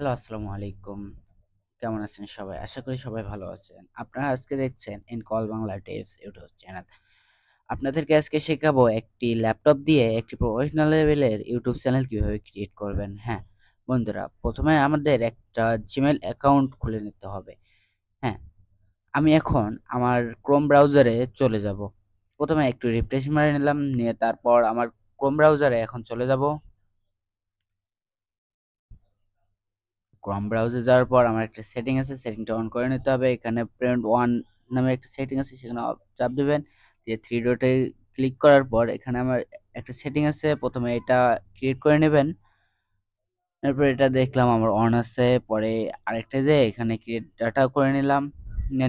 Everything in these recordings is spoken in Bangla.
হ্যালো, আসসালামু আলাইকুম। কেমন আছেন সবাই? আশা করি সবাই ভালো আছেন। আপনারা আজকে দেখছেন in call Bangla tips YouTube channel. আপনাদেরকে আজকে শেখাবো একটি ল্যাপটপ দিয়ে একটি প্রফেশনাল লেভেলের ইউটিউব চ্যানেল কিভাবে ক্রিয়েট করবেন। হ্যাঁ, বন্ধুরা, ১ম এ আমাদের একটা Gmail অ্যাকাউন্ট খুলে নিতে হবে। হ্যাঁ, আমি এখন আমার Chrome ব্রাউজারে চলে যাবো। ১ম এ একটু রিফ্রেশ মেরে নিলাম, নিয়ে তারপর আমার Chrome ব্রাউজারে এখন চলে যাবো। ক্রোম ব্রাউজারে যাওয়ার পর আমার একটা সেটিং আছে, সেটিংটা অন করে নিতে হবে। এখানে প্রিন্ট ওয়ান নামে একটা সেটিং আছে, সেখানে চাপ দিবেন। দিয়ে থ্রি ডটে ক্লিক করার পর এখানে আমার একটা সেটিং আছে, প্রথমে এটা ক্রিয়েট করে নেবেন। তারপর এটা দেখলাম আমার অন আছে, পরে আরেকটা যে এখানে ক্রিয়েট ডাটা করে নিলাম,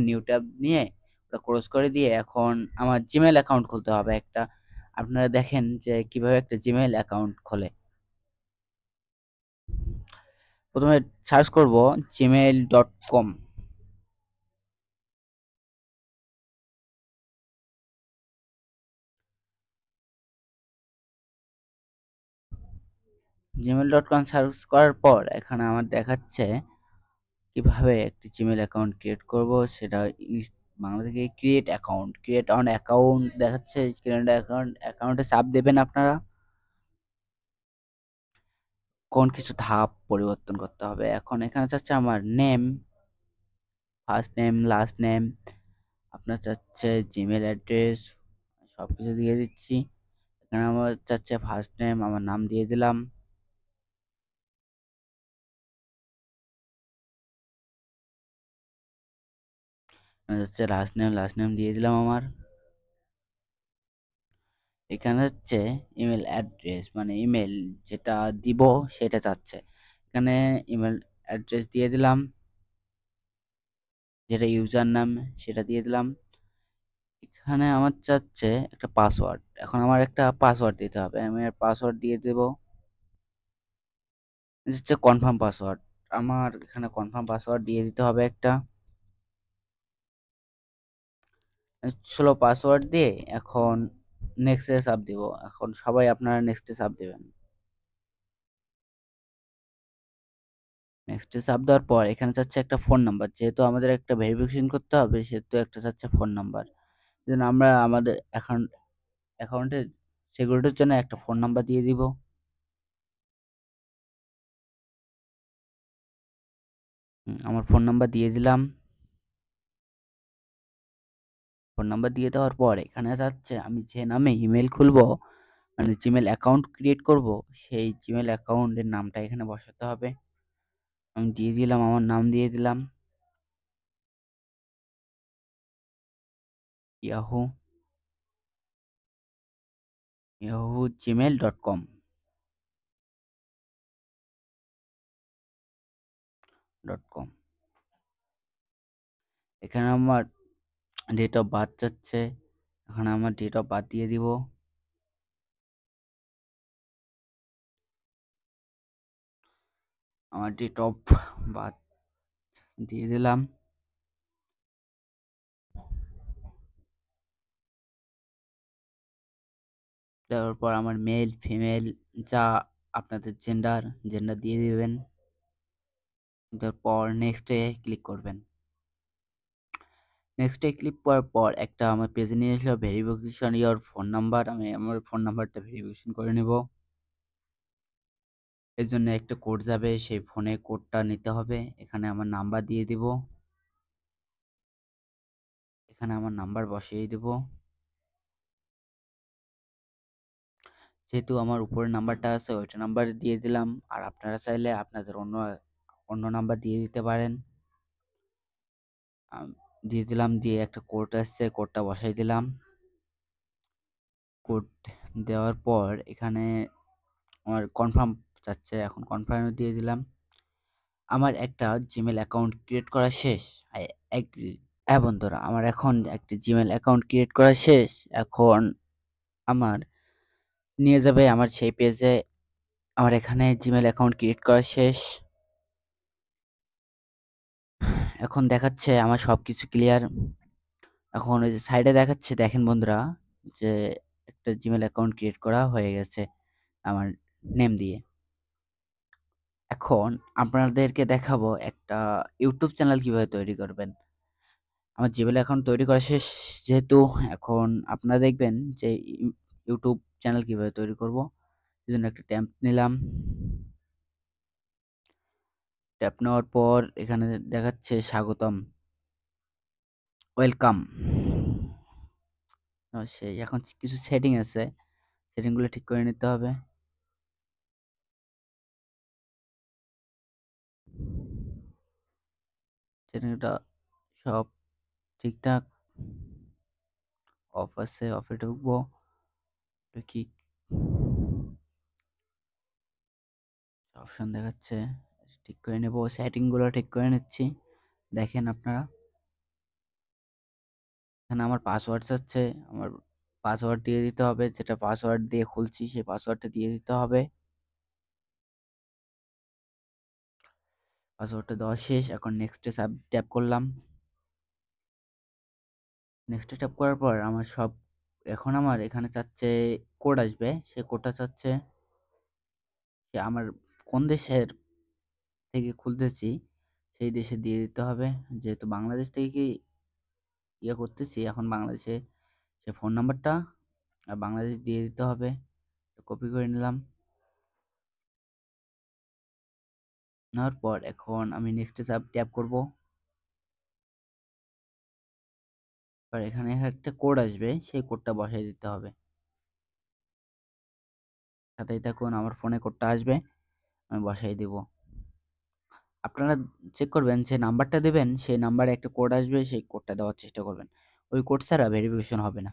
নিউ ট্যাব নিয়ে ওটা ক্লোজ করে দিয়ে এখন আমার জিমেল অ্যাকাউন্ট খুলতে হবে একটা। আপনারা দেখেন যে কিভাবে একটা জিমেল অ্যাকাউন্ট খোলে। প্রথমে সার্চ করব gmail.com। gmail.com সার্চ করার পর এখানে আমার দেখাচ্ছে কিভাবে একটি জিমেল অ্যাকাউন্ট ক্রিয়েট করব, সেটা বাংলা থেকে ক্রিয়েট অন অ্যাকাউন্ট দেখাচ্ছে। ক্রিয়েট অ্যাকাউন্টে চাপ দেবেন আপনারা। কোন কিছু ধাপ পরিবর্তন করতে হবে। এখন এখানে চাচ্ছে আমার name, first name, last name, আপনার চাচ্ছে জিমেল অ্যাড্রেস, সবকিছু দিয়ে দিচ্ছি। এখানে আমার চাচ্ছে ফার্স্ট নেম, আমার নাম দিয়ে দিলাম। চাচ্ছে লাস্ট নেম দিয়ে দিলাম আমার। এখানে হচ্ছে ইমেল অ্যাড্রেস, মানে ইমেল যেটা দিব সেটা চাচ্ছে। এখানে ইমেল অ্যাড্রেস দিয়ে দিলাম, যেটা ইউজার নাম সেটা দিয়ে দিলাম। এখানে আমার চাচ্ছে একটা পাসওয়ার্ড, এখন আমার একটা পাসওয়ার্ড দিতে হবে, আমি আর পাসওয়ার্ড দিয়ে দেব। হচ্ছে কনফার্ম পাসওয়ার্ড, আমার এখানে কনফার্ম পাসওয়ার্ড দিয়ে দিতে হবে একটা। ষোলো পাসওয়ার্ড দিয়ে এখন নেক্সটে চাপ দিব। এখন সবাই আপনারা নেক্সটে চাপ দেবেন। নেক্সটে চাপ দেওয়ার পর এখানে চাচ্ছে একটা ফোন নাম্বার, যেহেতু আমাদের একটা ভেরিফিকেশন করতে হবে সেহেতু একটা চাচ্ছে ফোন নাম্বার। যেন আমরা আমাদের অ্যাকাউন্টের সিকিউরিটির জন্য একটা ফোন নাম্বার দিয়ে দিব। আমার ফোন নাম্বার দিয়ে দিলাম। ফোন নাম্বার দিয়ে দেওয়ার পর এখানে চাচ্ছে আমি যে নামে ইমেল খুলবো, মানে জিমেল অ্যাকাউন্ট ক্রিয়েট করব, সেই জিমেল অ্যাকাউন্টের নামটা এখানে বসাতে হবে। আমি দিয়ে দিলাম, আমার নাম দিয়ে দিলাম ইয়াহু gmail.com। এখানে আমার ডেট অফ বার্থ চাচ্ছে, এখানে আমার ডেট অফ বার্থ দিয়ে দিব। আমার ডেট অফ বার্থ দিয়ে দিলাম। দেওয়ার পর আমার মেল, ফিমেল, যা আপনাদের জেন্ডার দিয়ে দিবেন। তারপর নেক্সটে ক্লিক করবেন। নেক্সটে ক্লিক করার পর একটা আমার পেজে নিয়ে আসলো, ভেরিফিকেশন ইওর ফোন নাম্বার। আমি আমার ফোন নাম্বারটা ভেরিফিকেশন করে নেব। এর জন্য একটা কোড যাবে, সেই ফোনে কোডটা নিতে হবে। এখানে আমার নাম্বার দিয়ে দিব, এখানে আমার নাম্বার বসিয়ে দিব। যেহেতু আমার উপরের নাম্বারটা আছে ওইটা নাম্বার দিয়ে দিলাম, আর আপনারা চাইলে আপনাদের অন্য অন্য নাম্বার দিয়ে দিতে পারেন। দিয়ে দিলাম, দিয়ে একটা কোড আসছে, কোডটা বসাই দিলাম। কোড দেওয়ার পর এখানে আমার কনফার্ম চাচ্ছে, এখন কনফার্ম দিয়ে দিলাম। আমার একটা জিমেল অ্যাকাউন্ট ক্রিয়েট করা শেষ। I agree. হ্যাঁ বন্ধুরা, আমার এখন একটি জিমেল অ্যাকাউন্ট ক্রিয়েট করা শেষ। এখন আমার নিয়ে যাবে আমার সেই পেজে। আমার এখানে জিমেল অ্যাকাউন্ট ক্রিয়েট করা শেষ। এখন দেখাচ্ছে আমার সবকিছু ক্লিয়ার। এখন ওই যে সাইডে দেখাচ্ছে, দেখেন বন্ধুরা, যে একটা জিমেল অ্যাকাউন্ট ক্রিয়েট করা হয়ে গেছে আমার নেম দিয়ে। এখন আপনাদেরকে দেখাবো একটা ইউটিউব চ্যানেল কিভাবে তৈরি করবেন। আমার জিমেইল অ্যাকাউন্ট তৈরি করা শেষ, যেহেতু এখন আপনারা দেখবেন যে ইউটিউব চ্যানেল কিভাবে তৈরি করব। এজন্য একটা ট্যাব নিলাম। ট্যাব নেওয়ার পর এখানে দেখাচ্ছে স্বাগতম, ওয়েলকাম। সেই এখন কিছু সেটিং আছে, সেটিং গুলো ঠিক করে নিতে হবে। সেটিংটা সব ঠিকঠাক অফ আছে, অফে ঢুকবো, কি অপশন দেখাচ্ছে, ঠিক করে নেব। সেটিং গুলো ঠিক করে নিচ্ছি। দেখেন আপনারা এখানে আমার পাসওয়ার্ড চাচ্ছে, আমার পাসওয়ার্ড দিয়ে দিতে হবে, যেটা পাসওয়ার্ড দিয়ে খুলছি সেই পাসওয়ার্ডটা দিয়ে দিতে হবে। পাসওয়ার্ডটা দেওয়া শেষ, এখন নেক্সটে ট্যাপ করলাম। নেক্সটে ট্যাপ করার পর আমার সব, এখন আমার এখানে চাচ্ছে কোড আসবে, সেই কোডটা চাচ্ছে যে আমার কোন দেশের থেকে খুলতেছি সেই দেশে দিয়ে দিতে হবে। যেহেতু বাংলাদেশ থেকে কি ইয়ে করতেছি, এখন বাংলাদেশে সে ফোন নাম্বারটা আর বাংলাদেশ দিয়ে দিতে হবে। কপি করে নিলাম। নেওয়ার পর এখন আমি নেক্সটে ট্যাপ করব। আর এখানে একটা কোড আসবে, সেই কোডটা বসাই দিতে হবে। সাথেই থাকুন, আমার ফোনে কোডটা আসবে, আমি বসাই দিব। আপনারা চেক করবেন যে নাম্বারটা দেবেন সেই নাম্বারে একটা কোড আসবে, সেই কোডটা দেওয়ার চেষ্টা করবেন। ওই কোড ছাড়া ভেরিফিকেশন হবে না।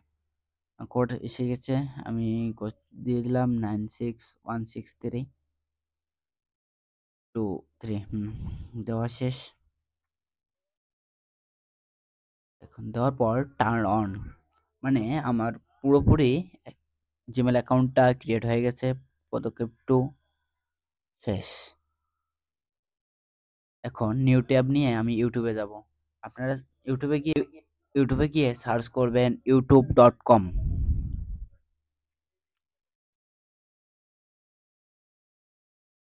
কোড এসে গেছে, আমি কোড দিয়ে দিলাম 961632 দেওয়া শেষ। এখন দেওয়ার পর টার্ন অন, মানে আমার পুরোপুরি জিমেল অ্যাকাউন্টটা ক্রিয়েট হয়ে গেছে। পদক্ষেপ 2 শেষ। এখন নিউ ট্যাব নিয়ে আমি ইউটিউবে যাব। আপনারা ইউটিউবে গিয়ে সার্চ করবেন youtube.com।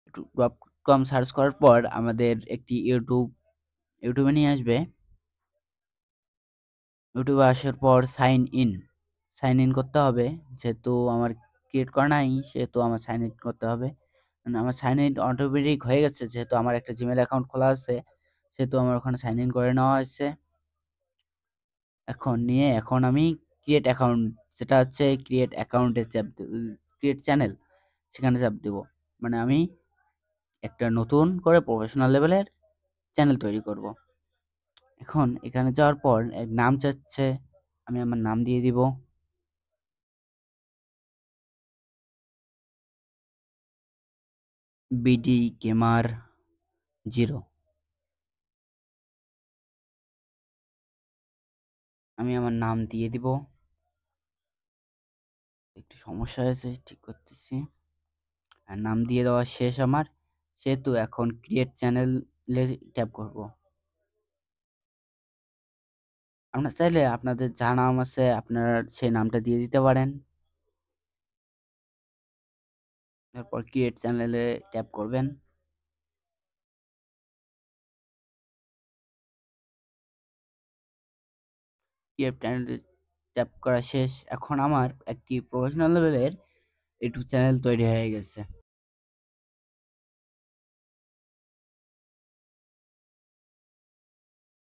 youtube.com সার্চ করার পর আমাদের একটি ইউটিউবে নিয়ে আসবে। ইউটিউবে আসার পর সাইন ইন করতে হবে। যেহেতু আমার ক্রিয়েট করা নাই সেহেতু আমার সাইন ইন করতে হবে। মানে আমার সাইন ইন অটোমেটিক হয়ে গেছে, যেহেতু আমার একটা জিমেল অ্যাকাউন্ট খোলা আছে, সেহেতু আমার ওখানে সাইন ইন করে নেওয়া হয়েছে। এখন আমি ক্রিয়েট অ্যাকাউন্ট, যেটা হচ্ছে ক্রিয়েট অ্যাকাউন্টে চাপ, ক্রিয়েট চ্যানেল, সেখানে চাপ দেব। মানে আমি একটা নতুন করে প্রফেশনাল লেভেলের চ্যানেল তৈরি করব। এখন এখানে যাওয়ার পর এক নাম চাচ্ছে, আমি আমার নাম দিয়ে দিব। BD gamer 0। আমি আমার নাম দিয়ে দিব। একটু সমস্যা হয়েছে, ঠিক করতেছি। আর নাম দিয়ে দেওয়া শেষ আমার, সেহেতু এখন ক্রিয়েট চ্যানেলে ট্যাপ করব। আপনারা চাইলে আপনাদের যা নাম আছে আপনারা সেই নামটা দিয়ে দিতে পারেন। তারপর ক্রিয়েট চ্যানেলে ট্যাপ করবেন। ক্রিয়েট চ্যানেলে ট্যাপ করা শেষ। এখন আমার একটি প্রফেশনাল লেভেলের ইউটিউব চ্যানেল তৈরি হয়ে গেছে।